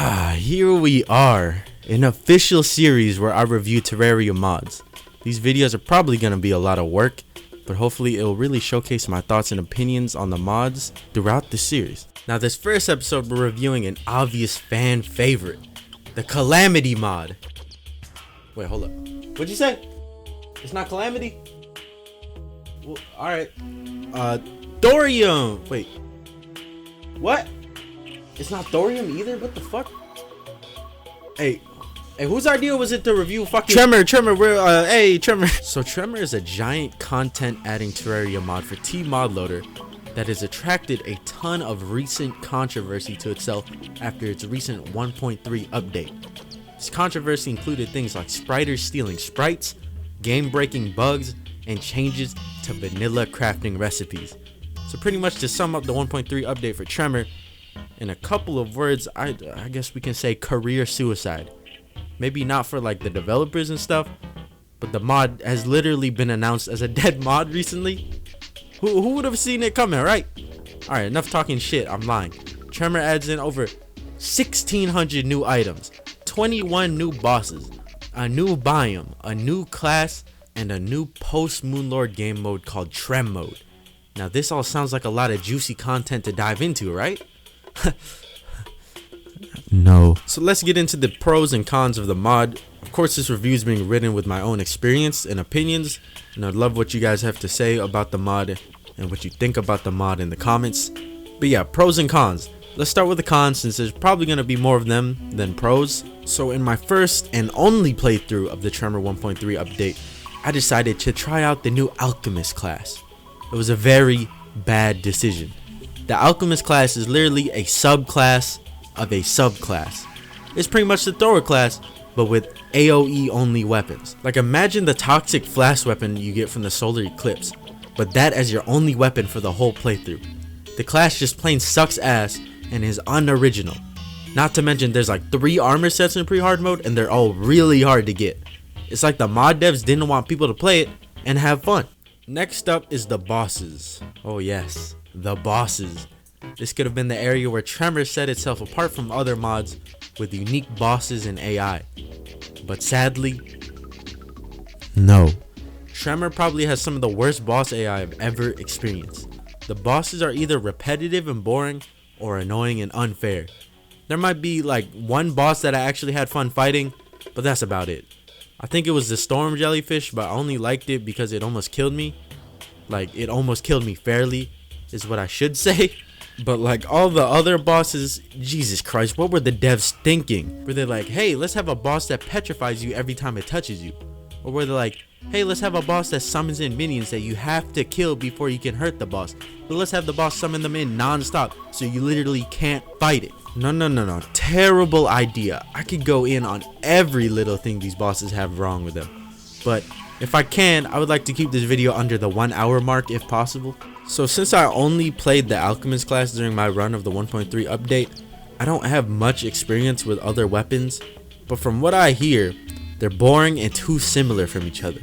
Here we are, an official series where I review Terraria mods. These videos are probably going to be a lot of work, but hopefully it will really showcase my thoughts and opinions on the mods throughout the series. Now this first episode we're reviewing an obvious fan favorite, the Calamity Mod. Wait, hold up. What'd you say? It's not Calamity? Well, alright. Thorium! Wait. What? It's not thorium either? What the fuck? Hey, whose idea was it to review fucking Tremor, we're, hey, Tremor. So Tremor is a giant content adding Terraria mod for T-Mod Loader that has attracted a ton of recent controversy to itself after its recent 1.3 update. This controversy included things like spriters stealing sprites, game-breaking bugs, and changes to vanilla crafting recipes. So pretty much to sum up the 1.3 update for Tremor, in a couple of words, I guess we can say career suicide. Maybe not for like the developers and stuff, but the mod has literally been announced as a dead mod recently. Who would have seen it coming, right? Alright, enough talking shit, I'm lying. Tremor adds in over 1,600 new items, 21 new bosses, a new biome, a new class, and a new post-Moonlord game mode called Trem Mode. Now this all sounds like a lot of juicy content to dive into, right? No. So let's get into the pros and cons of the mod. Of course, this review is being written with my own experience and opinions, and I'd love what you guys have to say about the mod and what you think about the mod in the comments. But yeah, pros and cons. Let's start with the cons since there's probably going to be more of them than pros. So in my first and only playthrough of the Tremor 1.3 update, I decided to try out the new Alchemist class. It was a very bad decision. The Alchemist class is literally a subclass of a subclass. It's pretty much the thrower class, but with AoE only weapons. Like imagine the toxic flash weapon you get from the solar eclipse, but that as your only weapon for the whole playthrough. The class just plain sucks ass and is unoriginal. Not to mention there's like 3 armor sets in pre-hard mode and they're all really hard to get. It's like the mod devs didn't want people to play it and have fun. Next up is the bosses. Oh yes, the bosses. This could have been the area where Tremor set itself apart from other mods with unique bosses and AI. But sadly, no. Tremor probably has some of the worst boss AI I've ever experienced. The bosses are either repetitive and boring or annoying and unfair. There might be like one boss that I actually had fun fighting, but that's about it. I think it was the storm jellyfish, but I only liked it because it almost killed me. Like it almost killed me fairly is what I should say. But like all the other bosses, Jesus Christ, what were the devs thinking? Were they like, hey, let's have a boss that petrifies you every time it touches you? Or were they like, hey, let's have a boss that summons in minions that you have to kill before you can hurt the boss? But let's have the boss summon them in non-stop so you literally can't fight it. No. Terrible idea. I could go in on every little thing these bosses have wrong with them. But if I can, I would like to keep this video under the 1 hour mark if possible. So since I only played the Alchemist class during my run of the 1.3 update, I don't have much experience with other weapons, but from what I hear, they're boring and too similar from each other.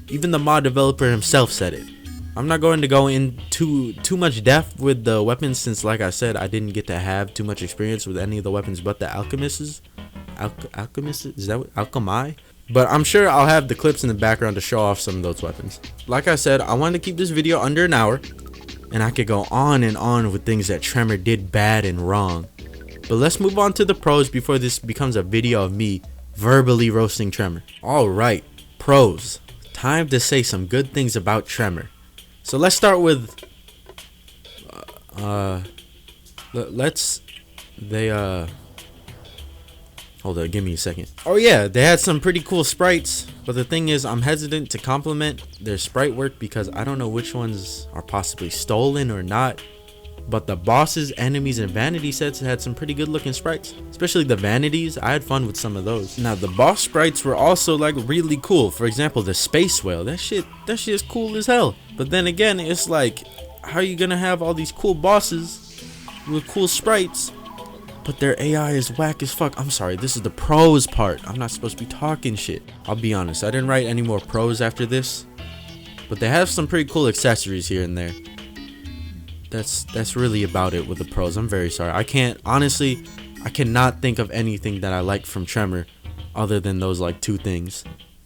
Even the mod developer himself said it. I'm not going to go into too much depth with the weapons since, like I said, I didn't get to have too much experience with any of the weapons but the Alchemists. Alchemists? Is that what? Alchemy? But I'm sure I'll have the clips in the background to show off some of those weapons. Like I said, I wanted to keep this video under an hour, and I could go on and on with things that Tremor did bad and wrong. But let's move on to the pros before this becomes a video of me verbally roasting Tremor. Alright, pros. Time to say some good things about Tremor. So let's start with hold on, give me a second. Oh yeah, they had some pretty cool sprites, but the thing is I'm hesitant to compliment their sprite work because I don't know which ones are possibly stolen or not. But the bosses, enemies, and vanity sets had some pretty good looking sprites, especially the vanities. I had fun with some of those. Now the boss sprites were also like really cool. For example, the space whale, that shit is cool as hell. But then again, it's like, how are you gonna have all these cool bosses with cool sprites, but their AI is whack as fuck? I'm sorry, this is the pros part. I'm not supposed to be talking shit. I'll be honest, I didn't write any more pros after this, but they have some pretty cool accessories here and there. That's really about it with the pros. I'm very sorry. I can't, honestly, I cannot think of anything that I like from Tremor other than those like 2 things.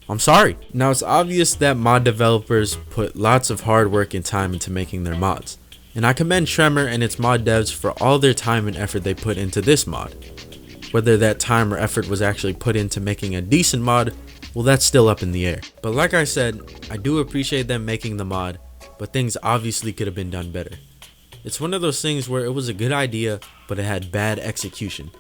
I'm sorry. Now it's obvious that mod developers put lots of hard work and time into making their mods, and I commend Tremor and its mod devs for all their time and effort they put into this mod. Whether that time or effort was actually put into making a decent mod, well, that's still up in the air. But like I said, I do appreciate them making the mod, but things obviously could have been done better. It's one of those things where it was a good idea, but it had bad execution.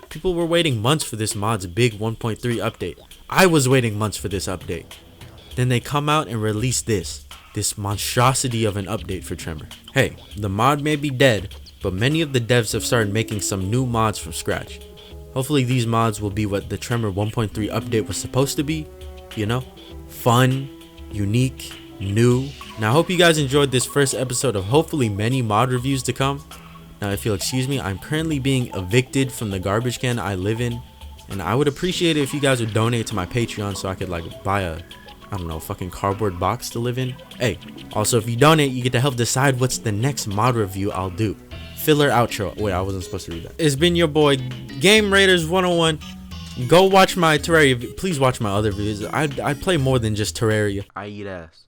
People were waiting months for this mod's big 1.3 update. I was waiting months for this update. Then they come out and release this monstrosity of an update for Tremor. Hey, the mod may be dead, but many of the devs have started making some new mods from scratch. Hopefully these mods will be what the Tremor 1.3 update was supposed to be, you know? Fun, unique, new. Now I hope you guys enjoyed this first episode of hopefully many mod reviews to come. Now if you'll excuse me, I'm currently being evicted from the garbage can I live in, and I would appreciate it if you guys would donate to my Patreon so I could like buy a, I don't know, fucking cardboard box to live in. Hey, also if you donate, you get to help decide what's the next mod review I'll do. Filler outro. Wait, I wasn't supposed to read that. It's been your boy Game Raiders 101. Go watch my Terraria. Please watch my other videos. I play more than just Terraria. I eat ass.